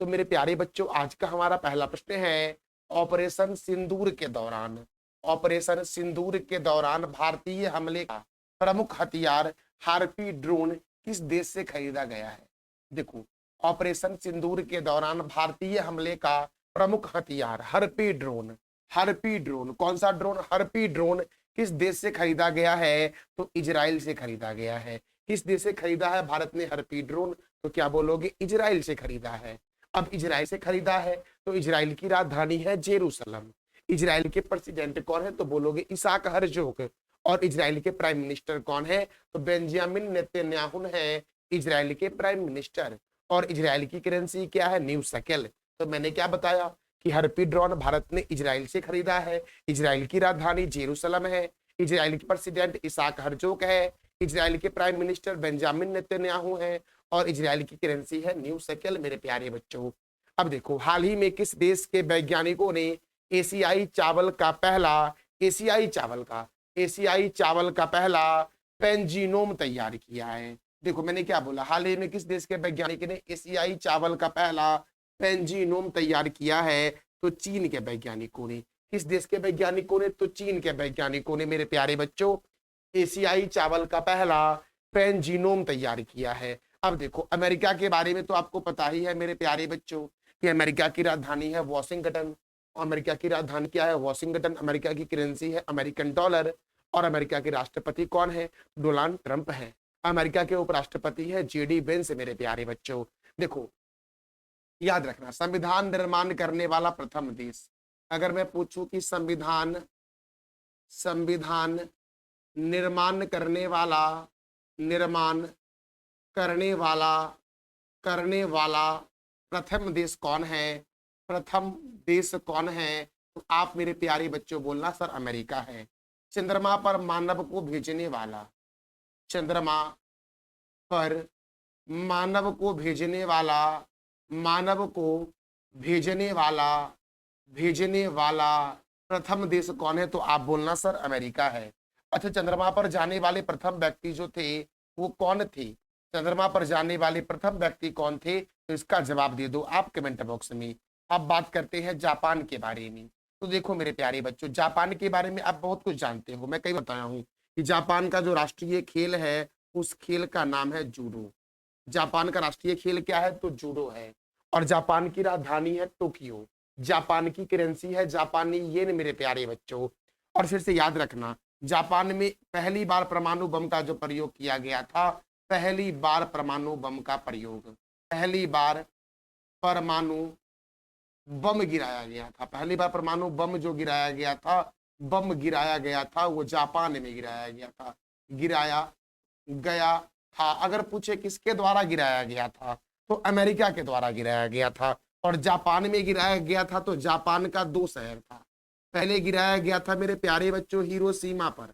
तो मेरे प्यारे बच्चों आज का हमारा पहला प्रश्न है, ऑपरेशन सिंदूर के दौरान, ऑपरेशन सिंदूर के दौरान भारतीय हमले का प्रमुख हथियार हार्पी ड्रोन किस देश से खरीदा गया है? देखो, ऑपरेशन सिंदूर के दौरान भारतीय हमले का प्रमुख हथियार हार्पी ड्रोन कौन सा ड्रोन? हार्पी ड्रोन किस देश से खरीदा गया है? तो इजराइल से खरीदा गया है। किस देश से खरीदा है भारत ने हार्पी ड्रोन? तो क्या बोलोगे? इजराइल से खरीदा है। अब इजराइल से खरीदा है तो इजराइल की राजधानी है जेरूसलम। इजराइल के प्रेसिडेंट कौन है? तो बोलोगे इसाक हर्जोग। और इजराइल के प्राइम मिनिस्टर कौन है? तो बेंजामिन नेतन्याहू है इजराइल के प्राइम मिनिस्टर। और इजराइल की करेंसी क्या है? New shekel. तो मैंने क्या बताया कि हार्पी ड्रोन भारत ने इजराइल से खरीदा है। इजराइल की राजधानी जेरूसलम है। इजराइल के प्रेसिडेंट इसाक हर्जोग है। इजराइल के प्राइम मिनिस्टर बेंजामिन नेतन्याहू है। और इजराइल की करेंसी है न्यू शेकेल मेरे प्यारे बच्चों। अब देखो, हाल ही में किस देश के वैज्ञानिकों ने एशियाई चावल का पहला पेंजीनोम तैयार किया है? देखो मैंने क्या बोला, हाल ही में किस देश के वैज्ञानिक ने एशियाई चावल का पहला पेंजीनोम तैयार किया है? तो चीन के वैज्ञानिकों ने। किस देश के वैज्ञानिकों ने? तो चीन के वैज्ञानिकों ने मेरे प्यारे बच्चों एशियाई चावल का पहला पेंजीनोम तैयार किया है। अब देखो, अमेरिका के बारे में तो आपको पता ही है मेरे प्यारे बच्चों कि अमेरिका की राजधानी है वॉशिंगटन। अमेरिका की राजधानी क्या है? वॉशिंगटन। अमेरिका की करेंसी है अमेरिकन डॉलर। और अमेरिका के राष्ट्रपति कौन है? डोनाल्ड ट्रंप है। अमेरिका के उपराष्ट्रपति है जेडी वेंस मेरे प्यारे बच्चों। देखो, याद रखना, संविधान निर्माण करने वाला प्रथम देश, अगर मैं पूछूं कि संविधान संविधान निर्माण निर्माण करने वाला प्रथम देश कौन है? प्रथम देश कौन है? तो आप मेरे प्यारे बच्चों बोलना सर अमेरिका है। चंद्रमा पर मानव को भेजने वाला, चंद्रमा पर मानव को भेजने वाला मानव को भेजने वाला प्रथम देश कौन है? तो आप बोलना सर अमेरिका है। अच्छा, चंद्रमा पर जाने वाले प्रथम व्यक्ति जो थे वो कौन थे? चंद्रमा पर जाने वाले प्रथम व्यक्ति कौन थे? तो इसका जवाब दे दो आप कमेंट बॉक्स में। अब बात करते हैं जापान के बारे में। तो देखो मेरे प्यारे बच्चों, जापान के बारे में आप बहुत कुछ जानते हो, मैं कई बताया हूँ कि जापान का जो राष्ट्रीय खेल है उस खेल का नाम है जूडो। जापान का राष्ट्रीय खेल क्या है? तो जूडो है। और जापान की राजधानी है टोक्यो। जापान की करेंसी है जापानी येन मेरे प्यारे बच्चों। और फिर से याद रखना, जापान में पहली बार परमाणु बम का जो प्रयोग किया गया था, पहली बार परमाणु बम का प्रयोग, पहली बार परमाणु बम गिराया गया था। पहली बार परमाणु बम जो गिराया गया था वो जापान में गिराया गया था। अगर पूछे किसके द्वारा गिराया गया था, तो अमेरिका के द्वारा गिराया गया था। और जापान में गिराया गया था तो जापान का 2 शहर था। पहले गिराया गया था मेरे प्यारे बच्चों हिरोशिमा पर।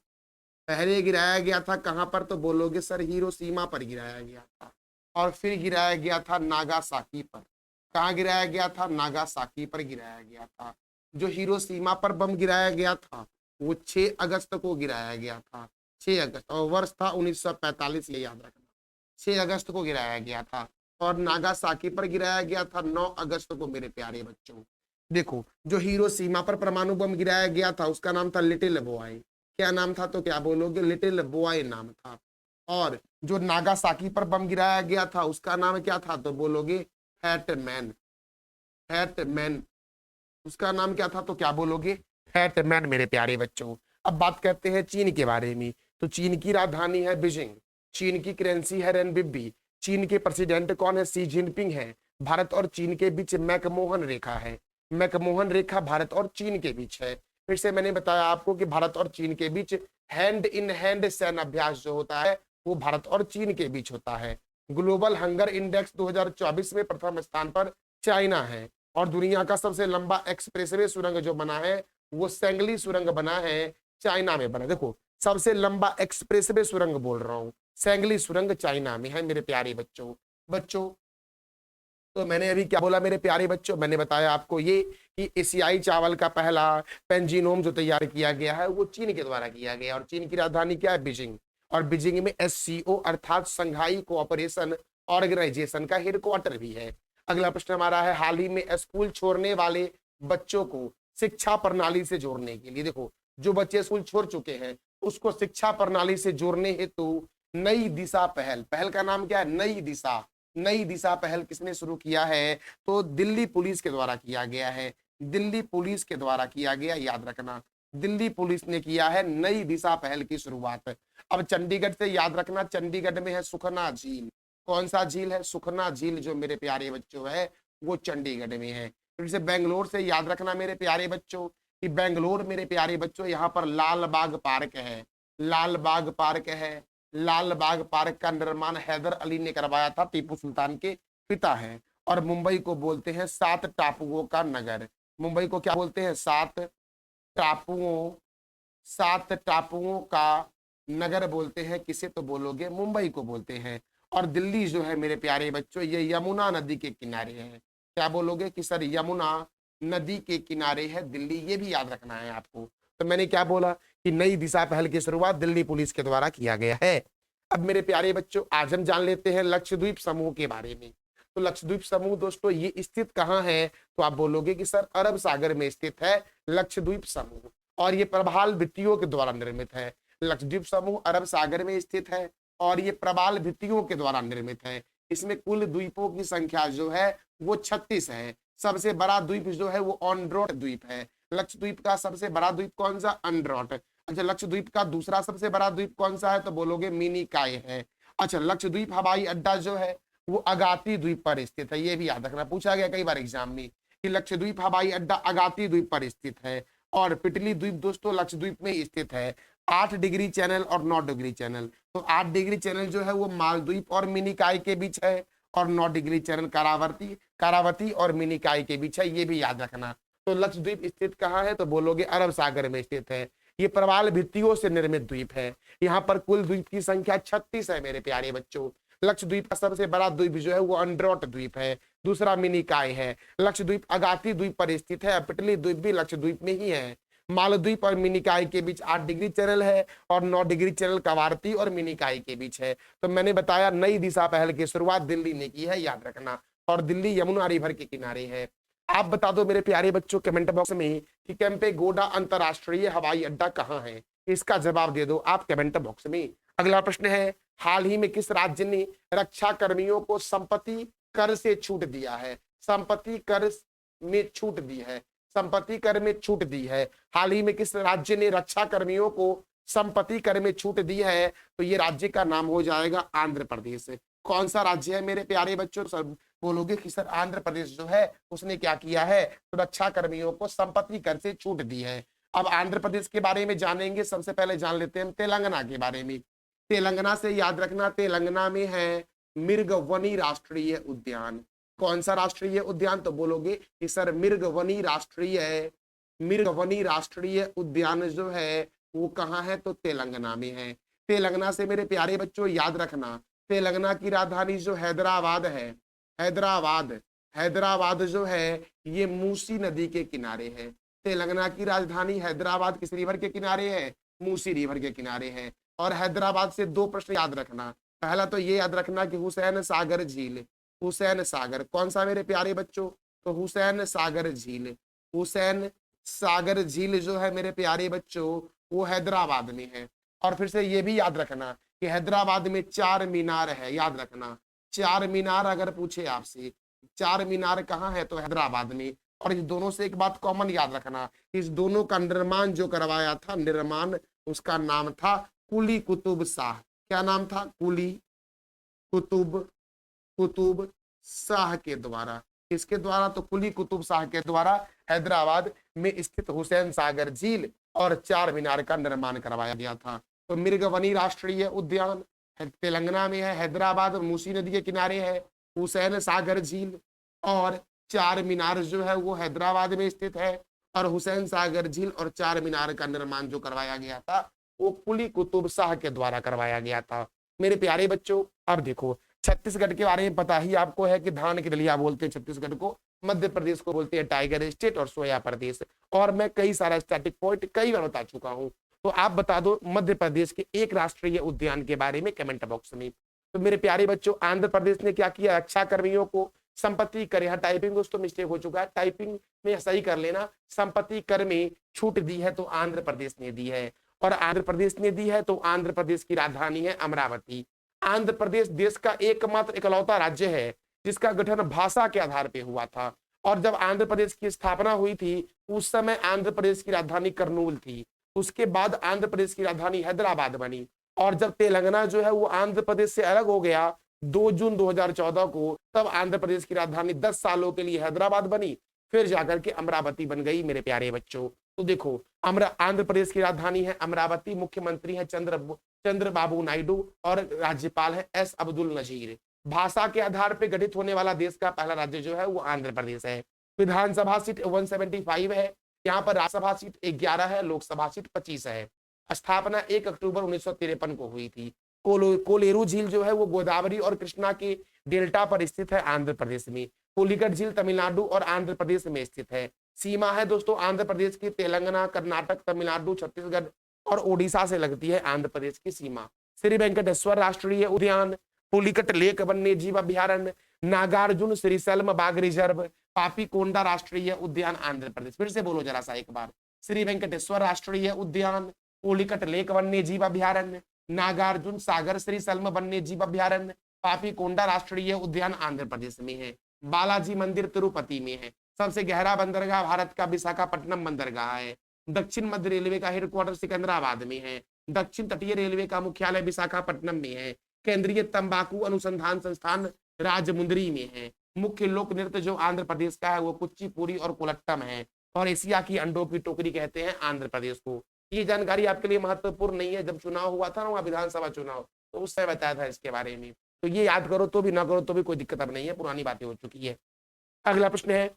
पहले गिराया गया था कहां पर? तो बोलोगे सर हिरोशिमा पर गिराया गया था। और फिर गिराया गया था नागासाकी पर। कहाँ गिराया गया था? नागासाकी पर गिराया गया था। जो हिरोशिमा पर बम गिराया गया था वो 6 अगस्त को गिराया गया था। 6 अगस्त, और वर्ष था 1945, ये याद रखना। 6 अगस्त को गिराया गया था। और नागासाकी पर गिराया गया था 9 अगस्त को मेरे प्यारे बच्चों। देखो, जो हिरोशिमा पर परमाणु बम गिराया गया था उसका नाम था लिटिल बॉय। क्या नाम था? तो क्या बोलोगे? लिटिल बॉय नाम था। और जो नागासाकी पर बम गिराया गया था उसका नाम क्या था? तो बोलोगे फैटमैन। फैटमैन, उसका नाम क्या था? तो क्या बोलोगे? फैटमैन मेरे प्यारे बच्चों। अब बात करते हैं चीन के बारे में। तो चीन की राजधानी है बीजिंग। चीन की करेंसी है रेनबिबी। चीन के प्रेसिडेंट कौन है? सी जिनपिंग है। भारत और चीन के बीच मैकमोहन रेखा है। मैकमोहन रेखा भारत और चीन के बीच है। फिर से मैंने बताया आपको कि भारत और चीन के बीच हैंड इन हैंड सैन्य अभ्यास जो होता है वो भारत और चीन के बीच होता है। ग्लोबल हंगर इंडेक्स 2024 में प्रथम स्थान पर चाइना है। और दुनिया का सबसे लंबा एक्सप्रेसवे सुरंग जो बना है वो सेंगली सुरंग बना है, चाइना में बना। देखो, सबसे लंबा एक्सप्रेसवे सुरंग बोल रहा हूँ, सेंगली सुरंग चाइना में है मेरे प्यारे बच्चों। तो मैंने अभी क्या बोला मेरे प्यारे बच्चों? मैंने बताया आपको ये कि एशियाई चावल का पहला पेंजीनोम जो तैयार किया गया है वो चीन के द्वारा किया गया। और चीन की राजधानी क्या है? बीजिंग। और बीजिंग में SCO अर्थात संघाई कोऑपरेशन ऑर्गेनाइजेशन का हेडक्वार्टर भी है। अगला प्रश्न हमारा है, हाल ही में स्कूल छोड़ने वाले बच्चों को शिक्षा प्रणाली से जोड़ने के लिए, देखो जो बच्चे स्कूल छोड़ चुके हैं उसको शिक्षा प्रणाली से जोड़ने हेतु नई दिशा पहल, पहल का नाम क्या है, नई दिशा। नई दिशा पहल किसने शुरू किया है, तो दिल्ली पुलिस के द्वारा किया गया है। दिल्ली पुलिस के द्वारा किया गया, याद रखना, दिल्ली पुलिस ने किया है नई दिशा पहल की शुरुआत। अब चंडीगढ़ से याद रखना, चंडीगढ़ में है सुखना झील। कौन सा झील है, सुखना झील जो मेरे प्यारे बच्चों है वो चंडीगढ़ में है। फिर से बेंगलोर से याद रखना मेरे प्यारे बच्चों कि बेंगलोर मेरे प्यारे बच्चों यहाँ पर लाल बाग पार्क है। लाल बाग पार्क है। लाल बाग पार्क का निर्माण हैदर अली ने करवाया था, टीपू सुल्तान के पिता हैं। और मुंबई को बोलते हैं 7 टापुओं का नगर। मुंबई को क्या बोलते हैं, 7 टापुओं, 7 टापुओं का नगर बोलते हैं। किसे, तो बोलोगे मुंबई को बोलते हैं। और दिल्ली जो है मेरे प्यारे बच्चों ये यमुना नदी के किनारे है। क्या बोलोगे कि सर यमुना नदी के किनारे है दिल्ली, ये भी याद रखना है आपको। तो मैंने क्या बोला कि नई दिशा पहल की शुरुआत दिल्ली पुलिस के द्वारा किया गया है। अब मेरे प्यारे बच्चों आज हम जान लेते हैं लक्षद्वीप समूह के बारे में। तो लक्षद्वीप समूह दोस्तों ये स्थित कहाँ है, तो आप बोलोगे कि सर अरब सागर में स्थित है लक्षद्वीप समूह, और ये प्रबाल भित्तियों के द्वारा निर्मित है। लक्षद्वीप समूह अरब सागर में स्थित है और ये प्रबाल भित्तियों के द्वारा निर्मित है। इसमें कुल द्वीपों की संख्या जो है वो 36 है। सबसे बड़ा द्वीप जो है वो ऑनड्रोट द्वीप है। लक्षद्वीप का सबसे बड़ा द्वीप कौन सा, अंड्रोट। अच्छा, लक्षद्वीप का दूसरा सबसे बड़ा द्वीप कौन सा है, तो बोलोगे मिनी काय है। अच्छा, लक्षद्वीप हवाई अड्डा जो है वो अगाती द्वीप पर स्थित है। ये भी याद रखना, पूछा गया कई बार एग्जाम में कि लक्षद्वीप हवाई अड्डा अगाती द्वीप पर स्थित है। और पिटली द्वीप दोस्तों लक्षद्वीप में स्थित है। 8 डिग्री चैनल और 9 डिग्री चैनल, तो 8 डिग्री चैनल जो है वो मालद्वीप और मिनिकाय के बीच है, और 9 डिग्री चैनल कारावती और मिनिकाय के बीच है। ये भी याद रखना। तो लक्षद्वीप स्थित कहाँ है, तो बोलोगे अरब सागर में स्थित है। ये प्रवाल भित्तियों से निर्मित द्वीप है। यहाँ पर कुल द्वीप की संख्या 36 है मेरे प्यारे बच्चों। लक्षद्वीप का सबसे बड़ा द्वीप जो है वो अंड्रोट द्वीप है, दूसरा मिनिकाय है। लक्षद्वीप अगाती द्वीप पर स्थित है। पिटली द्वीप भी लक्षद्वीप में ही है। मालद्वीप और मिनिकाय के बीच 8 डिग्री चैनल है और 9 डिग्री चैनल कावारती और मिनिकाय के बीच है। तो मैंने बताया नई दिशा पहल की शुरुआत दिल्ली ने की है, याद रखना। और दिल्ली यमुना रिवर के किनारे है। आप बता दो मेरे प्यारे बच्चों कमेंट बॉक्स में कि केम्पेगौड़ा अंतरराष्ट्रीय हवाई अड्डा कहाँ है, इसका जवाब दे दो आप कमेंट बॉक्स में। अगला प्रश्न है, हाल ही में किस राज्य ने रक्षा कर्मियों को संपत्ति कर से छूट दिया है, संपत्ति कर में छूट दी है, संपत्ति कर में छूट दी है। हाल ही में किस राज्य ने रक्षा कर्मियों को संपत्ति कर में छूट दी है, तो ये राज्य का नाम हो जाएगा आंध्र प्रदेश। कौन सा राज्य है मेरे प्यारे बच्चों, सब बोलोगे कि सर आंध्र प्रदेश जो है उसने क्या किया है, तो रक्षा कर्मियों को संपत्ति कर से छूट दी है। अब आंध्र प्रदेश के बारे में जानेंगे, सबसे पहले जान लेते हैं तेलंगाना के बारे में। तेलंगाना से याद रखना, तेलंगाना में है मिर्गवनी राष्ट्रीय उद्यान। कौन सा राष्ट्रीय उद्यान, तो बोलोगे कि सर मिर्गवनी राष्ट्रीय उद्यान जो है वो कहाँ है, तो तेलंगाना में है। तेलंगाना से मेरे प्यारे बच्चों याद रखना, तेलंगाना की राजधानी जो हैदराबाद है, हैदराबाद जो है ये मूसी नदी के किनारे है। तेलंगाना की राजधानी हैदराबाद किस रिवर के किनारे है, मूसी रिवर के किनारे है। और हैदराबाद से 2 प्रश्न याद रखना। पहला तो ये याद रखना कि हुसैन सागर झील, हुसैन सागर कौन सा मेरे प्यारे बच्चों, तो हुसैन सागर झील, हुसैन सागर झील जो है मेरे प्यारे बच्चों वो हैदराबाद में है। और फिर से ये भी याद रखना कि हैदराबाद में 4 मीनार है, याद रखना 4 मीनार अगर पूछे आपसे 4 मीनार कहाँ है, तो हैदराबाद में। और इस दोनों से एक बात कॉमन याद रखना, इस दोनों का निर्माण जो करवाया था, निर्माण उसका नाम था कुली कुतुब शाह। क्या नाम था, कुली कुतुब शाह के द्वारा। किसके द्वारा, तो कुली कुतुब शाह के द्वारा हैदराबाद में स्थित हुसैन सागर झील और 4 मीनार का निर्माण करवाया गया था। तो मिर्गवनी राष्ट्रीय उद्यान तेलंगाना में है, हैदराबाद मूसी नदी के किनारे है, हुसैन सागर झील और 4 मीनार जो है वो हैदराबाद में स्थित है। और हुसैन सागर झील और 4 मीनार का निर्माण जो करवाया गया था वो कुली कुतुब शाह के द्वारा करवाया गया था। मेरे प्यारे बच्चों अब देखो छत्तीसगढ़ के बारे में पता ही आपको है कि धान की दलिया बोलते हैं छत्तीसगढ़ को, मध्य प्रदेश को बोलते हैं टाइगर स्टेट और सोया प्रदेश। और मैं कई सारा स्टैटिक पॉइंट कई बार बता चुका हूँ। तो आप बता दो मध्य प्रदेश के एक राष्ट्रीय उद्यान के बारे में कमेंट बॉक्स में। तो मेरे प्यारे बच्चों आंध्र प्रदेश ने क्या किया, रक्षा कर्मियों को संपत्ति कर, यहाँ टाइपिंग दोस्तों मिस्टेक हो चुका है, टाइपिंग में सही कर लेना। संपत्ति कर में छूट दी है तो आंध्र प्रदेश ने दी है, और आंध्र प्रदेश ने दी है तो आंध्र प्रदेश की राजधानी है अमरावती। आंध्र प्रदेश देश का एकमात्र इकलौता राज्य है जिसका गठन भाषा के आधार पर हुआ था, और जब आंध्र प्रदेश की स्थापना हुई थी उस समय आंध्र प्रदेश की राजधानी करनूल थी। उसके बाद आंध्र प्रदेश की राजधानी हैदराबाद बनी, और जब तेलंगाना जो है वो आंध्र प्रदेश से अलग हो गया 2 जून 2014 को, तब आंध्र प्रदेश की राजधानी 10 सालों के लिए हैदराबाद बनी, फिर जाकर के अमरावती बन गई मेरे प्यारे बच्चों। तो देखो आंध्र प्रदेश की राजधानी है अमरावती, मुख्यमंत्री है चंद्रबाबू नायडू, और राज्यपाल है एस अब्दुल नजीर। भाषा के आधार पर गठित होने वाला देश का पहला राज्य जो है वो आंध्र प्रदेश है। विधानसभा सीट 175 है, यहाँ पर राज्यसभा सीट 11 है, लोकसभा सीट 25 है। स्थापना 1 अक्टूबर 1953 को हुई थी। कोलेरू झील जो है वो गोदावरी और कृष्णा के डेल्टा पर स्थित है आंध्र प्रदेश में। पुलिकट झील तमिलनाडु और आंध्र प्रदेश में स्थित है। सीमा है दोस्तों आंध्र प्रदेश की तेलंगाना, कर्नाटक, तमिलनाडु, छत्तीसगढ़ और ओडिशा से लगती है आंध्र प्रदेश की सीमा। श्री वेंकटेश्वर राष्ट्रीय उद्यान, पुलिकट लेक वन्य जीव अभ्यारण्य, नागार्जुन श्रीशैलम बाघ रिजर्व, पापीकोंडा राष्ट्रीय उद्यान आंध्र प्रदेश। फिर से बोलो जरा सा एक बार, श्री वेंकटेश्वर राष्ट्रीय उद्यान, पुलिकट लेक वन्य जीव अभ्यारण्य, नागार्जुन सागर श्रीशैलम वन्य जीव अभ्यारण्य, पापीकोंडा राष्ट्रीय उद्यान आंध्र प्रदेश में है। बालाजी मंदिर तिरुपति में है। सबसे गहरा बंदरगाह भारत का विशाखापट्टनम बंदरगाह है। दक्षिण मध्य रेलवे का हेडक्वार्टर सिकंदराबाद में है। दक्षिण तटीय रेलवे का मुख्यालय विशाखापट्टनम में है। केंद्रीय तंबाकू अनुसंधान संस्थान राजमुंदरी में है। मुख्य लोक नृत्य जो आंध्र प्रदेश का है वो कुचिपुड़ी और कोलट्टम है, और एशिया की अंडों की टोकरी कहते हैं आंध्र प्रदेश को। ये जानकारी आपके लिए महत्वपूर्ण नहीं है, जब चुनाव हुआ था ना वहाँ विधानसभा चुनाव, तो उस समय बताया था इसके बारे में, तो ये याद करो तो भी ना करो तो भी कोई दिक्कत अब नहीं है, पुरानी बातें हो चुकी है। अगला प्रश्न है,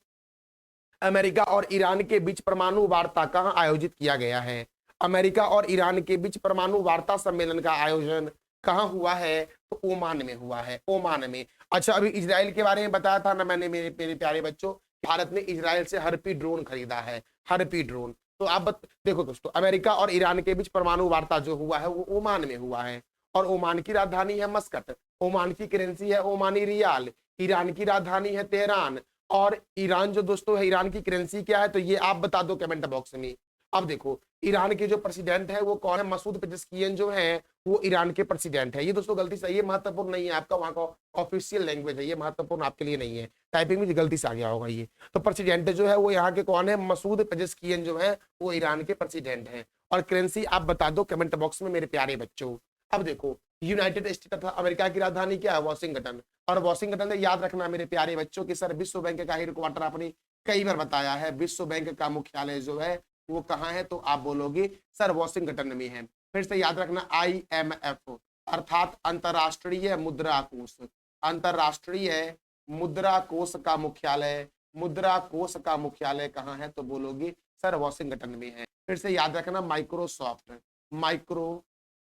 अमेरिका और ईरान के बीच परमाणु वार्ता कहाँ आयोजित किया गया है? अमेरिका और ईरान के बीच परमाणु वार्ता सम्मेलन का आयोजन कहाँ हुआ है? तो ओमान में हुआ है, ओमान में। अच्छा, अभी इजराइल के बारे में बताया था ना मैंने मेरे प्यारे बच्चों, भारत ने इजराइल से हर्पी ड्रोन खरीदा है, हर्पी ड्रोन। तो आप देखो दोस्तों, अमेरिका और ईरान के बीच परमाणु वार्ता जो हुआ है वो ओमान में हुआ है, और ओमान की राजधानी है मस्कट, ओमान की करेंसी है ओमानी रियाल, ईरान की राजधानी है तेहरान, और ईरान जो दोस्तों है, ईरान की करेंसी क्या है तो ये आप बता दो कमेंट बॉक्स में। अब देखो ईरान के जो प्रेसिडेंट है वो कौन है? मसूद पेजेस्कियन जो है वो ईरान के प्रेसिडेंट है। ये दोस्तों गलती से, ये महत्वपूर्ण नहीं है, आपका वहां का ऑफिशियल लैंग्वेज है, ये महत्वपूर्ण आपके लिए नहीं है, टाइपिंग में गलती से आ गया होगा ये। तो प्रेसिडेंट जो है वो यहाँ के कौन है? मसूद पेजेस्कियन जो है वो ईरान के प्रेसिडेंट है। और करेंसी आप बता दो कमेंट बॉक्स में मेरे प्यारे बच्चों। अब देखो यूनाइटेड स्टेट तथा अमेरिका की राजधानी क्या है? वॉशिंगटन। और वॉशिंगटन याद रखना मेरे प्यारे बच्चों की सर विश्व बैंक का हेडक्वार्टर आपने कई बार बताया है, विश्व बैंक का मुख्यालय जो है वो कहाँ है? तो आप बोलोगे सर वॉशिंगटन में है। फिर से याद रखना IMF अर्थात अंतरराष्ट्रीय मुद्रा कोष, अंतरराष्ट्रीय मुद्रा कोष का मुख्यालय, मुद्रा कोष का मुख्यालय कहाँ है? तो बोलोगे सर वॉशिंगटन में है। फिर से याद रखना माइक्रोसॉफ्ट,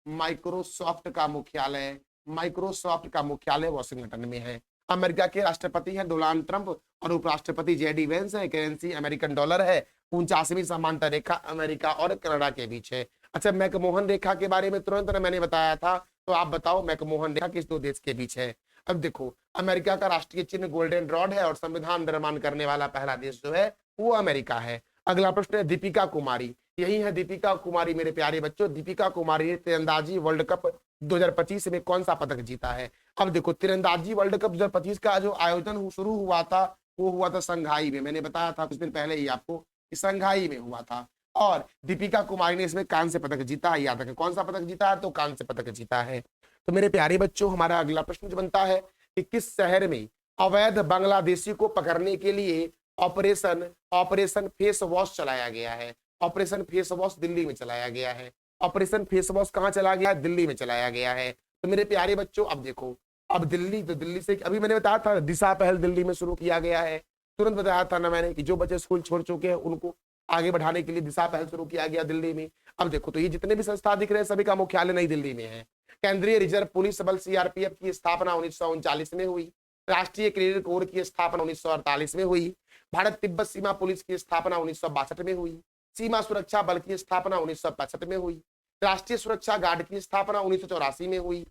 माइक्रोसॉफ्ट का मुख्यालय, माइक्रोसॉफ्ट का मुख्यालय वॉशिंगटन में है। अमेरिका के राष्ट्रपति हैं डोनाल्ड ट्रंप और उपराष्ट्रपति JD वेंस है। करेंसी अमेरिकन डॉलर है। 49वीं समांतर रेखा अमेरिका और कनाडा के बीच है। अच्छा, मैकमोहन रेखा के बारे में तुरंत मैंने बताया था, तो आप बताओ मैकमोहन रेखा किस दो देश के बीच है? अब देखो अमेरिका का राष्ट्रीय चिन्ह गोल्डन रॉड है, और संविधान निर्माण करने वाला पहला देश जो है वो अमेरिका है। अगला प्रश्न है दीपिका कुमारी, यही है दीपिका कुमारी मेरे प्यारे बच्चों। दीपिका कुमारी ने तीरंदाजी वर्ल्ड कप 2025 में कौन सा पदक जीता है? अब देखो तीरंदाजी वर्ल्ड कप 2025 का जो आयोजन शुरू हुआ था वो हुआ था संघाई में, मैंने बताया था कुछ दिन पहले ही आपको, संघाई में हुआ था, और दीपिका कुमारी ने इसमें कांस्य पदक जीता है। याद रखें कौन सा पदक जीता है? तो कांस्य पदक जीता है। तो मेरे प्यारे बच्चों हमारा अगला प्रश्न जो बनता है कि किस शहर में अवैध बांग्लादेशी को पकड़ने के लिए ऑपरेशन फेस वॉश चलाया गया है? ऑपरेशन फेस वॉश दिल्ली में चलाया गया है। ऑपरेशन फेस वॉश कहाँ चला गया? दिल्ली में चलाया गया है। तो मेरे प्यारे बच्चों अब देखो, अब दिल्ली, तो दिल्ली से अभी मैंने बताया था दिशा पहल दिल्ली में शुरू किया गया है, तुरंत बताया था ना मैंने कि जो बच्चे स्कूल छोड़ चुके हैं उनको आगे बढ़ाने के लिए दिशा पहल शुरू किया गया दिल्ली में। अब देखो तो ये जितने भी संस्था दिख रहे हैं सभी का मुख्यालय नई दिल्ली में है। केंद्रीय रिजर्व पुलिस बल CRPF की स्थापना 1939 में हुई। राष्ट्रीय क्रेडिट कोर की स्थापना 1948 में हुई। भारत तिब्बत सीमा पुलिस की स्थापना 1962 में हुई। सीमा सुरक्षा बल की स्थापना 1965 में हुई। राष्ट्रीय सुरक्षा गार्ड की स्थापना 1984 में हुई।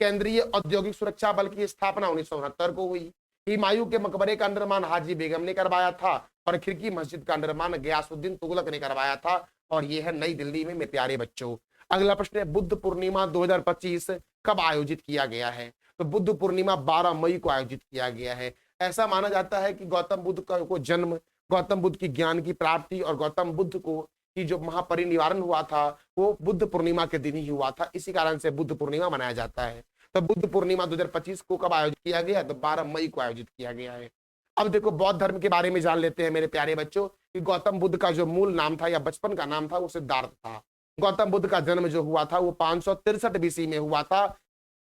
केंद्रीय औद्योगिक सुरक्षा बल की स्थापना 1969 को हुई। हुमायूं के मकबरे का निर्माण हाजी बेगम ने करवाया था और खिड़की मस्जिद का निर्माण गयासुद्दीन तुगलक ने करवाया था और यह है नई दिल्ली में मेरे प्यारे बच्चों। अगला प्रश्न है बुद्ध पूर्णिमा 2025 कब आयोजित किया गया है? तो बुद्ध पूर्णिमा 12 मई को आयोजित किया गया है। ऐसा माना जाता है कि गौतम बुद्ध का को जन्म, गौतम बुद्ध की ज्ञान की प्राप्ति और गौतम बुद्ध को की जो महापरिनिर्वाण हुआ था वो बुद्ध पूर्णिमा के दिन ही हुआ था, इसी कारण से बुद्ध पूर्णिमा मनाया जाता है। तो बुद्ध पूर्णिमा 2025 को कब आयोजित किया गया? तो 12 मई को आयोजित किया गया है। अब देखो बौद्ध धर्म के बारे में जान लेते हैं मेरे प्यारे बच्चों कि गौतम बुद्ध का जो मूल नाम था या बचपन का नाम था वो सिद्धार्थ था। गौतम बुद्ध का जन्म जो हुआ था वो 563 बीसी में हुआ था।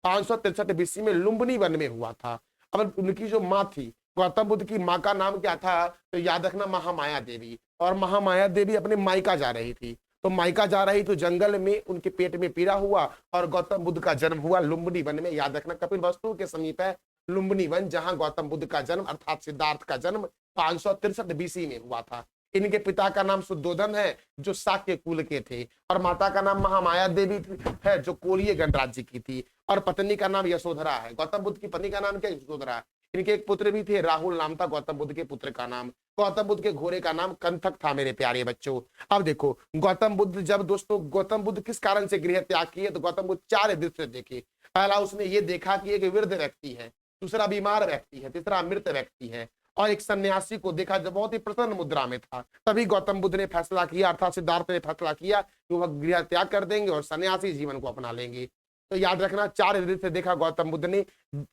563 बीसी में लुम्बिनी वन में हुआ था। अब उनकी जो माँ थी, गौतम बुद्ध की माँ का नाम क्या था? तो याद रखना महामाया देवी। और महामाया देवी अपने मायका जा रही थी, तो मायका जा रही तो जंगल में उनके पेट में पीड़ा हुआ और गौतम बुद्ध का जन्म हुआ लुम्बिनी वन में। याद रखना कपिलवस्तु के समीप है लुम्बिनी वन, जहां गौतम बुद्ध का जन्म अर्थात सिद्धार्थ का जन्म 563 बीसी में हुआ था। इनके पिता का नाम शुद्धोधन है जो शाक्य कुल के थे और माता का नाम महामाया देवी है जो कोलिय गणराज्य की थी और पत्नी का नाम यशोधरा है। गौतम बुद्ध की पत्नी का नाम क्या? यशोधरा। इनके एक पुत्र भी थे, राहुल नाम था गौतम बुद्ध के पुत्र का नाम। गौतम बुद्ध के घोड़े का नाम कंथक था मेरे प्यारे बच्चों। अब देखो गौतम बुद्ध जब दोस्तों गौतम बुद्ध किस कारण से गृह त्याग किए? तो गौतम बुद्ध 4 दृश्य देखे। पहला उसने ये देखा कि एक वृद्ध व्यक्ति है, दूसरा बीमार व्यक्ति है, तीसरा मृत व्यक्ति है और एक सन्यासी को देखा जो बहुत ही प्रसन्न मुद्रा में था। तभी गौतम बुद्ध ने फैसला किया अर्थात सिद्धार्थ ने फैसला किया कि वह गृह त्याग कर देंगे और सन्यासी जीवन को अपना लेंगे। तो याद रखना 4 दृश्य देखा गौतम बुद्ध ने,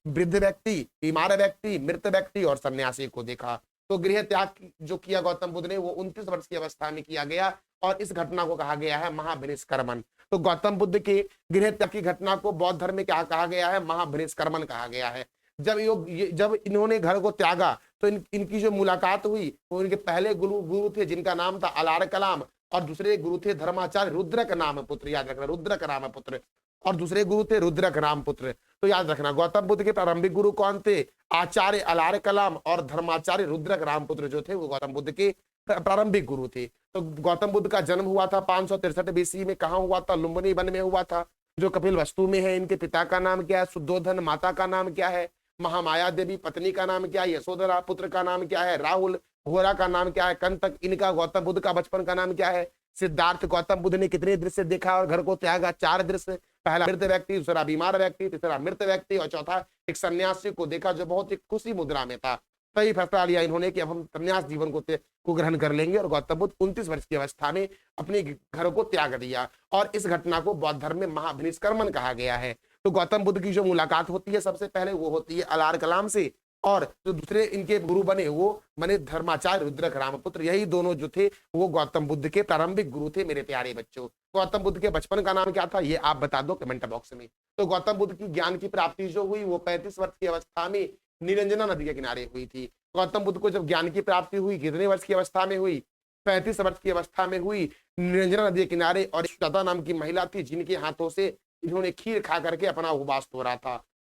वृद्ध व्यक्ति, बीमार व्यक्ति, मृत व्यक्ति और सन्यासी को देखा। तो गृह त्याग जो किया गौतम बुद्ध ने वो 29 वर्ष की अवस्था में किया गया और इस घटना को कहा गया है महाभिनिष्क्रमण। तो गौतम बुद्ध के गृह त्याग की घटना को बौद्ध धर्म में क्या कहा गया है? महाभिनिष्क्रमण कहा गया है। जब इन्होंने घर को त्यागा तो इनकी जो मुलाकात हुई वो इनके पहले गुरु थे जिनका नाम था अलार कलाम और दूसरे गुरु थे धर्माचार्य रुद्रक नाम पुत्र। याद रखना रुद्रक नाम पुत्र और दूसरे गुरु थे रुद्रक राम पुत्र। तो याद रखना गौतम बुद्ध के प्रारंभिक गुरु कौन थे? आचार्य अलार कलाम और धर्माचार्य रुद्रक राम पुत्र जो थे वो गौतम बुद्ध के प्रारंभिक गुरु थे। तो गौतम बुद्ध का जन्म हुआ था 563 बीसी में। कहाँ हुआ था? लुम्बिनी वन में हुआ था जो कपिलवस्तु में है। इनके पिता का नाम क्या है? शुद्धोधन। माता का नाम क्या है? महामाया देवी। पत्नी का नाम क्या है? यशोधरा। पुत्र का नाम क्या है? राहुल। घोड़ा का नाम क्या है? कंतक। इनका गौतम बुद्ध का बचपन का नाम क्या है? सिद्धार्थ। गौतम बुद्ध ने कितने दृश्य देखा और घर को त्यागा? 4 दृश्य। पहला मृत व्यक्ति, दूसरा बीमार व्यक्ति, तीसरा मृत व्यक्ति और चौथा एक सन्यासी को देखा जो बहुत ही खुशी मुद्रा में था। तभी फैसला लिया इन्होंने कि अब हम सन्यास जीवन को ग्रहण कर लेंगे और गौतम बुद्ध 29 वर्ष की अवस्था में अपने घर को त्याग दिया और इस घटना को बौद्ध धर्म में महाभिनिष्क्रमण कहा गया है। तो गौतम बुद्ध की जो मुलाकात होती है सबसे पहले वो होती है अलार कलाम से और जो दूसरे इनके गुरु बने वो बने धर्माचार्य रुद्रक रामपुत्र। यही दोनों जो थे वो गौतम बुद्ध के प्रारंभिक गुरु थे मेरे प्यारे बच्चों। गौतम बुद्ध के बचपन का नाम क्या था ये आप बता दो कमेंट बॉक्स में। तो गौतम बुद्ध की ज्ञान की प्राप्ति जो हुई वो 35 वर्ष की अवस्था में निरंजना नदी के किनारे हुई थी। गौतम बुद्ध को जब ज्ञान की प्राप्ति हुई कितने वर्ष की अवस्था में हुई? 35 वर्ष की अवस्था में हुई निरंजना नदी के किनारे और सुजाता नाम की महिला थी जिनके हाथों से इन्होंने खीर खा करके अपना उपवास तोड़ा था।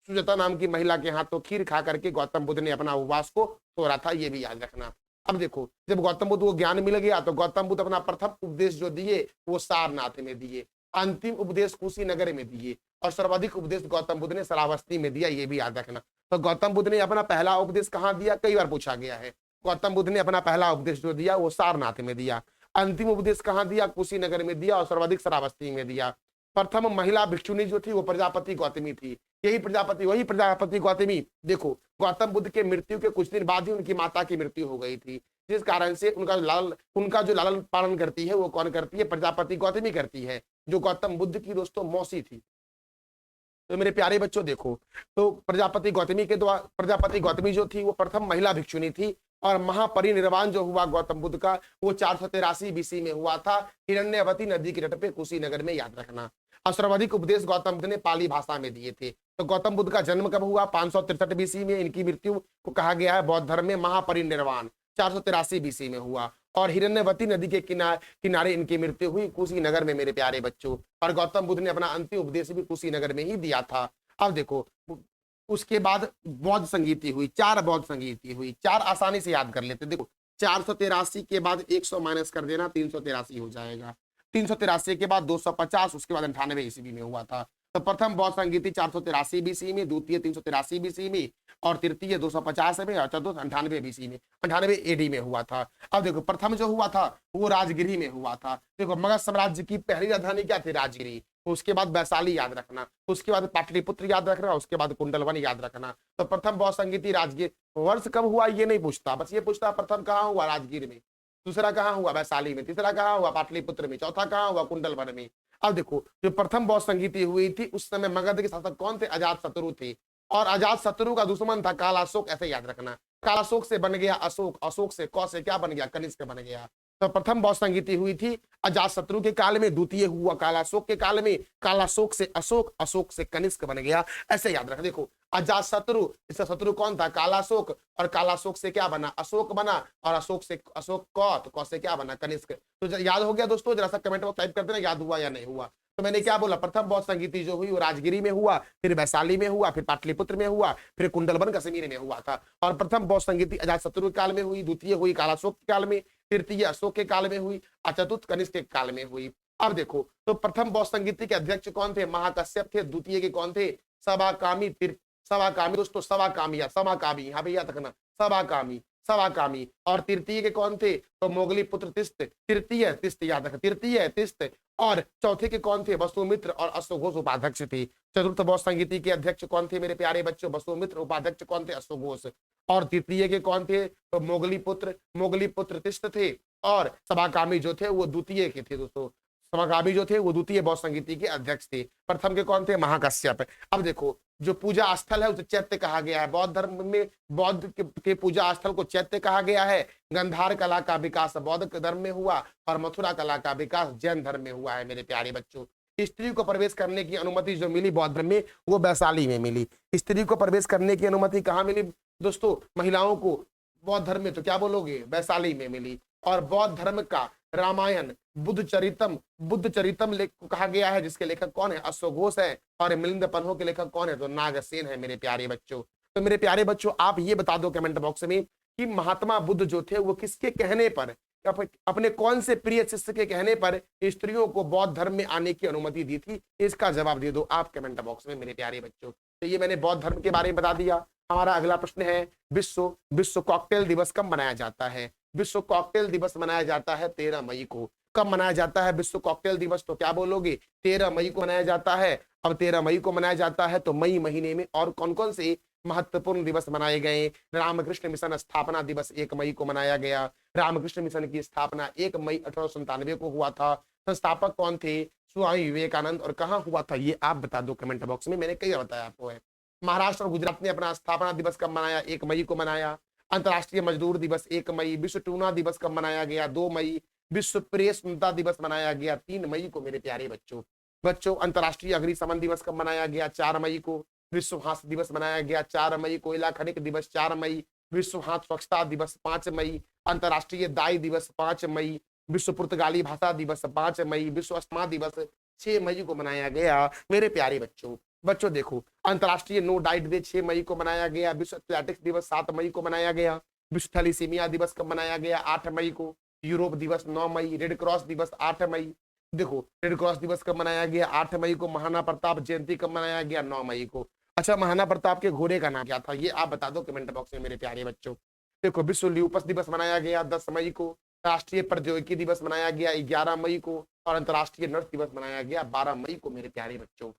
सुजाता नाम की महिला के हाथों खीर खा करके गौतम बुद्ध ने अपना उपवास को तोड़ा था, ये भी याद रखना। अब देखो जब गौतम बुद्ध को ज्ञान मिल गया तो गौतम बुद्ध अपना प्रथम उपदेश जो दिए वो सारनाथ में दिए, अंतिम उपदेश कुशीनगर में दिए और सर्वाधिक उपदेश गौतम बुद्ध ने श्रावस्ती में दिया, ये भी याद रखना। तो गौतम बुद्ध ने अपना पहला उपदेश कहाँ दिया? कई बार पूछा गया है। गौतम बुद्ध ने अपना पहला उपदेश जो दिया वो सारनाथ में दिया, अंतिम उपदेश कहाँ दिया? कुशीनगर में दिया और सर्वाधिक श्रावस्ती में दिया। प्रथम महिला भिक्षुनी जो थी वो प्रजापति गौतमी थी। वही प्रजापति गौतमी देखो गौतम बुद्ध के मृत्यु के कुछ दिन बाद ही उनकी माता की मृत्यु हो गई थी, जिस कारण से उनका जो लालन पालन करती है वो कौन करती है? प्रजापति गौतमी करती है, जो गौतम बुद्ध की दोस्तों मौसी थी। तो मेरे प्यारे बच्चों देखो तो प्रजापति गौतमी जो थी वो प्रथम महिला भिक्षुनी थी और महापरिनिर्वाण जो हुआ गौतम बुद्ध का वो 483 बीसी में हुआ था हिरण्यवती नदी के तट पे कुशीनगर में, याद रखना। और सर्वाधिक उपदेश गौतम बुद्ध ने पाली भाषा में दिए थे। तो गौतम बुद्ध का जन्म कब हुआ? 563 बीसी में। इनकी मृत्यु को कहा गया है बौद्ध धर्म में महापरिनिर्वाण 483 बीसी में हुआ और हिरण्यवती नदी के किनारे इनकी मृत्यु हुई कुशीनगर में मेरे प्यारे बच्चों। और गौतम बुद्ध ने अपना अंतिम उपदेश भी कुशीनगर में ही दिया था। अब देखो उसके बाद बौद्ध संगीति हुई, 4 बौद्ध संगीति हुई, 4 आसानी से याद कर लेते। देखो 483 के बाद 100 माइनस कर देना 383 हो जाएगा। 383 के बाद 250, उसके बाद 98 ईस्वी में हुआ था। तो प्रथम बौद्ध संगीति 483 बीसी में, द्वितीय 383 बीसी में, और तृतीय 250 में, और चतुर्थ 98 बीसी में, 98 एडी में हुआ था। अब देखो प्रथम जो हुआ था वो राजगिरी में हुआ था। देखो मगध साम्राज्य की पहली राजधानी क्या थी? राजगिरी। उसके बाद वैशाली याद रखना, उसके बाद पाटलिपुत्र याद रखना, उसके बाद कुंडलवन याद रखना। तो प्रथम बौद्ध संगीति राजगीर, वर्ष कब हुआ ये नहीं पूछता, बस ये पूछता प्रथम कहाँ हुआ? राजगीर में, दूसरा कहाँ हुआ? वैशाली में, तीसरा कहाँ हुआ? पाटलिपुत्र में, चौथा कहाँ हुआ? कुंडलवन में। अब देखो जो प्रथम बौद्ध संगीति हुई थी उस समय मगध के शासक कौन थे? अजात शत्रु थे, और अजात शत्रु का दुश्मन था कालाशोक, ऐसे याद रखना। कालाशोक से बन गया अशोक, अशोक से कौ से क्या बन गया? कनिष्क बन गया। तो प्रथम बौद्ध संगीति हुई थी अजात शत्रु के काल में, द्वितीय हुआ कालाशोक के काल में, कालाशोक से अशोक, अशोक से कनिष्क बन गया, ऐसे याद रख। देखो अजात शत्रु, इसका शत्रु कौन था? कालाशोक, और कालाशोक से क्या बना? अशोक बना, और अशोक से अशोक कौ, तो कौ से क्या बना? कनिष्क। तो याद हो गया दोस्तों? जरा सा कमेंट में टाइप कर देना याद हुआ या नहीं हुआ। तो मैंने क्या बोला? प्रथम बौद्ध संगीति जो हुई वो राजगिरी में हुआ, फिर वैशाली में हुआ, फिर पाटलिपुत्र में हुआ, फिर कुंडलवन कश्मीर में हुआ था। और प्रथम बौद्ध संगीति अजात शत्रु के काल में हुई, द्वितीय हुई कालाशोक के काल में, तृतीय अशोक के काल में हुई, और चतुर्थ कनिष्क के काल में हुई। अब देखो तो प्रथम बौद्ध संगीति के अध्यक्ष कौन थे? महाकश्यप थे। द्वितीय के कौन थे? सवाकामी, सवाकामी दोस्तों, सवाकामी या समाकामी, यहाँ पे याद रखना, सवाकामी, सवाकामी। और तृतीय के कौन थे? तो मोगली पुत्र तिस्त, तृतीय तिस्त याद रखना, तृतीय तिस्त। और चौथे के कौन थे? वसुमित्र और अश्वघोष उपाध्यक्ष थे। चतुर्थ बौद्ध संगीति के अध्यक्ष कौन थे मेरे प्यारे बच्चों? वसुमित्र, उपाध्यक्ष कौन थे? अश्वघोष। और तृतीय के कौन थे? तो मोगली पुत्र तिस्त थे। और सभाकामी जो थे वो द्वितीय के थे दोस्तों, सभाकामी जो थे वो द्वितीय बौद्ध संगीति के अध्यक्ष थे। प्रथम के कौन थे? महाकश्यप। अब देखो जो पूजा स्थल है उसे चैत्य कहा गया है। बौद्ध धर्म में बौद्ध के पूजा स्थल को चैत्य कहा गया है। गंधार कला का विकास बौद्ध धर्म में हुआ, और मथुरा कला का विकास जैन धर्म में हुआ है मेरे प्यारे बच्चों। स्त्री को प्रवेश करने की अनुमति जो मिली बौद्ध धर्म में वो वैशाली में मिली। स्त्री को प्रवेश करने की अनुमति कहाँ मिली दोस्तों? महिलाओं को बौद्ध धर्म में तो क्या बोलोगे? वैशाली में मिली। और बौद्ध धर्म का रामायण बुद्ध चरितम कहा गया है, जिसके लेखक कौन है? अश्वघोष है। और मिलिंद पन्हो के लेखक कौन है? तो नागसेन है मेरे प्यारे बच्चों। तो मेरे प्यारे बच्चों आप ये बता दो कमेंट बॉक्स में कि महात्मा बुद्ध जो थे वो किसके कहने पर, अपने कौन से प्रिय शिष्य के कहने पर स्त्रियों को बौद्ध धर्म में आने की अनुमति दी थी? इसका जवाब दे दो आप कमेंट बॉक्स में मेरे प्यारे बच्चों। तो ये मैंने बौद्ध धर्म के बारे में बता दिया। हमारा अगला प्रश्न है विश्व कॉकटेल दिवस कब मनाया जाता है? विश्व कॉकटेल दिवस मनाया जाता है 13 मई को। कब मनाया जाता है विश्व कॉकटेल दिवस? तो क्या बोलोगे? 13 मई को मनाया जाता है। अब 13 मई को मनाया जाता है तो मई महीने में और कौन कौन से महत्वपूर्ण दिवस मनाए गए? रामकृष्ण मिशन स्थापना दिवस 1 मई को मनाया गया। रामकृष्ण मिशन की स्थापना 1 मई 1897 को हुआ था। संस्थापक कौन थे? स्वामी विवेकानंद। और कहाँ हुआ था ये आप बता दो कमेंट बॉक्स में, मैंने कई बताया आपको है। महाराष्ट्र और गुजरात ने अपना स्थापना दिवस कब मनाया? 1 मई को मनाया। अंतर्राष्ट्रीय मजदूर दिवस 1 मई। विश्व टूना दिवस कब मनाया गया? 2 मई। विश्व प्रेस स्वतंत्रता दिवस मनाया गया 3 मई को मेरे प्यारे बच्चों। अंतर्राष्ट्रीय अग्निशमन दिवस कब मनाया गया? 4 मई को। विश्व हास्य दिवस मनाया गया 4 मई। कोयला खनिक दिवस 4 मई। विश्व हाथ स्वच्छता दिवस 5 मई। अंतर्राष्ट्रीय दाई दिवस 5 मई। विश्व पुर्तगाली भाषा दिवस 5 मई। विश्व अस्थमा दिवस 6 मई को मनाया गया मेरे प्यारे बच्चों देखो अंतर्राष्ट्रीय नो डाइट डे 6 मई को मनाया गया। विश्व एथलेटिक्स दिवस 7 मई को मनाया गया। विश्व थैलीसीमिया दिवस कब मनाया गया? 8 मई को। यूरोप दिवस 9 मई। रेड क्रॉस दिवस 8 मई। देखो रेड क्रॉस दिवस कब मनाया गया? 8 मई को। महाराणा प्रताप जयंती कब मनाया गया? 9 मई को। अच्छा महाराणा प्रताप के घोड़े का नाम क्या था ये आप बता दो कमेंट बॉक्स में मेरे प्यारे बच्चों। देखो विश्व ल्यूपस दिवस मनाया गया 10 मई को। राष्ट्रीय प्रौद्योगिकी दिवस मनाया गया 11 मई को। और अंतर्राष्ट्रीय नर्स दिवस मनाया गया 12 मई को मेरे प्यारे बच्चों।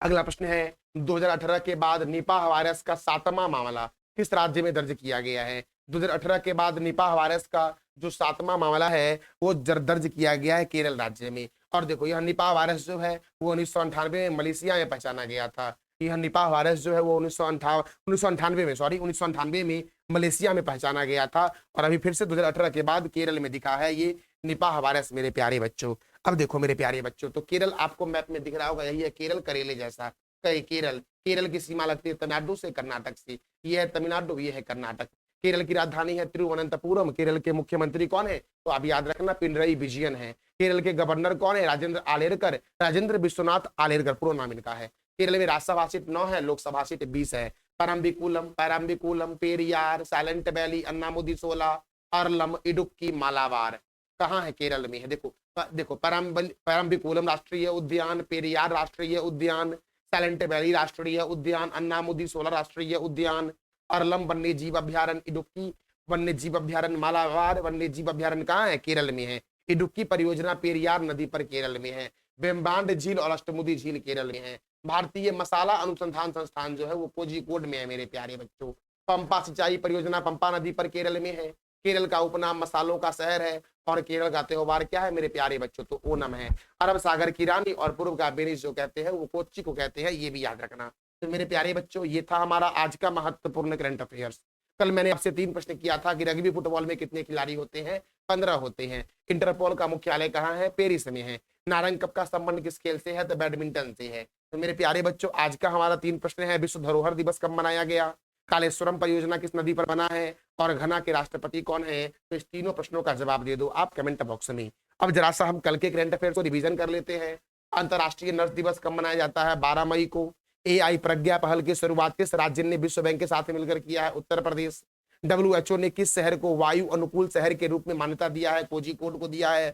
अगला प्रश्न है 2018 के बाद निपाह वायरस का 7वां मामला किस राज्य में दर्ज किया गया है? 2018 के बाद निपाह वायरस का जो 7वां मामला है वो दर्ज किया गया है केरल राज्य में। और देखो यह निपाह वायरस जो है वो 1998 में मलेशिया में पहचाना गया था। यह निपाह वायरस जो है वो 1998 में मलेशिया में पहचाना गया था। और अभी फिर से 2018 के बाद केरल में दिखा है ये निपाह वायरस मेरे प्यारे बच्चों। अब देखो मेरे प्यारे बच्चों तो केरल आपको मैप में दिख रहा होगा, यही है केरल करेले जैसा। केरल की सीमा लगती है तमिलनाडु से, कर्नाटक से। ये है तमिलनाडु, ये है कर्नाटक। केरल की राजधानी है तिरुवनंतपुरम। केरल के मुख्यमंत्री कौन है? तो आप याद रखना पिनरई विजयन है। केरल के गवर्नर कौन है? राजेंद्र विश्वनाथ आलेरकर, पूरा नाम इनका है। केरल में राज्यसभा सीट 9 है, लोकसभा सीट 20 है। परम्बिकुलम, पेरियार, साइलेंट वैली, अन्नामुदी सोला, अरलम, इडुक्की, मालाबार कहाँ है? केरल में है। देखो देखो, परम्बिकुलम राष्ट्रीय उद्यान, पेरियार राष्ट्रीय उद्यान, साइलेंट वैली राष्ट्रीय उद्यान, अन्नामुदी सोलर राष्ट्रीय उद्यान, अरलम वन्य जीव अभ्यारण्य, इडुक्की वन्य जीव अभ्यारण्य, मालाबार वन्य जीव अभ्यारण्य कहाँ है? केरल में है। इडुक्की परियोजना पेरियार नदी पर केरल में है। वेम्बांड झील और अष्टमुदी झील केरल में है। भारतीय मसाला अनुसंधान संस्थान जो है वो कोझिकोड में है मेरे प्यारे बच्चों। पंपा सिंचाई परियोजना पंपा नदी पर केरल में है। केरल का उपनाम मसालों का शहर है और केरल का त्योहार क्या है मेरे प्यारे बच्चों? तो ओनम है। अरब सागर की रानी और पूर्व का वेनिस जो कहते हैं वो कोच्चि को कहते हैं, ये भी याद रखना। तो मेरे प्यारे बच्चों ये था हमारा आज का महत्वपूर्ण करंट अफेयर्स। कल मैंने आपसे 3 प्रश्न किया था कि रग्बी फुटबॉल में कितने खिलाड़ी होते हैं? 15 होते हैं। इंटरपोल का मुख्यालय कहाँ है? पेरिस में है। नारंग कप का संबंध किस खेल से है? तो बैडमिंटन से है। तो मेरे प्यारे बच्चों आज का हमारा 3 प्रश्न है, विश्व धरोहर दिवस कब मनाया गया? कालेश्वरम परियोजना किस नदी पर बना है? और घना के राष्ट्रपति कौन है? तो इस तीनों प्रश्नों का जवाब दे दो आप कमेंट बॉक्स में। अब जरा सा हम कल के करंट अफेयर को रिवीजन कर लेते हैं। अंतर्राष्ट्रीय नर्स दिवस कब मनाया जाता है? 12 मई को। एआई प्रज्ञा पहल की शुरुआत किस राज्य ने विश्व बैंक के साथ मिलकर किया है? उत्तर प्रदेश। डब्ल्यूएचओ ने किस शहर को वायु अनुकूल शहर के रूप में मान्यता दिया है? कोझिकोड को दिया है।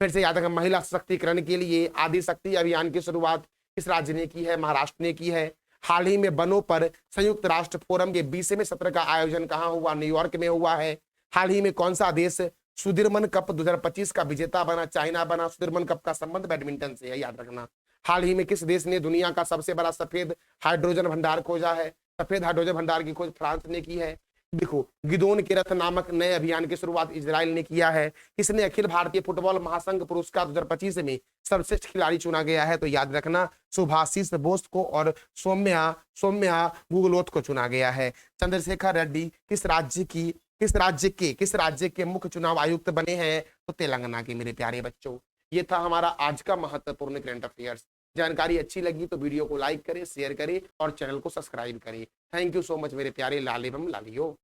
फिर से याद रखें, महिला सशक्तिकरण के लिए आदि शक्ति अभियान की शुरुआत किस राज्य ने की है? महाराष्ट्र ने की है। हाल ही में वनों पर संयुक्त राष्ट्र फोरम के 20वें सत्र का आयोजन कहाँ हुआ? न्यूयॉर्क में हुआ है। हाल ही में कौन सा देश सुदीर्मन कप 2025 का विजेता बना? चाइना बना। सुदीर्मन कप का संबंध बैडमिंटन से है, याद रखना। हाल ही में किस देश ने दुनिया का सबसे बड़ा सफेद हाइड्रोजन भंडार खोजा है? सफेद हाइड्रोजन भंडार की खोज फ्रांस ने की है। देखो, गिदोन के रथ नामक नए अभियान की शुरुआत इजराइल ने किया है। किसने अखिल भारतीय फुटबॉल महासंघ पुरस्कार 2025 में सर्वश्रेष्ठ खिलाड़ी चुना गया है? तो याद रखना सुभाषिस बोस को और सौम्या सौम्या गुगलोथ को चुना गया है। चंद्रशेखर रेड्डी किस राज्य के मुख्य चुनाव आयुक्त बने हैं? तो तेलंगाना के मेरे प्यारे बच्चों। ये था हमारा आज का महत्वपूर्ण करंट अफेयर्स। जानकारी अच्छी लगी तो वीडियो को लाइक करें, शेयर करें और चैनल को सब्सक्राइब करें। थैंक यू सो मच मेरे प्यारे लाल एवं लालियो।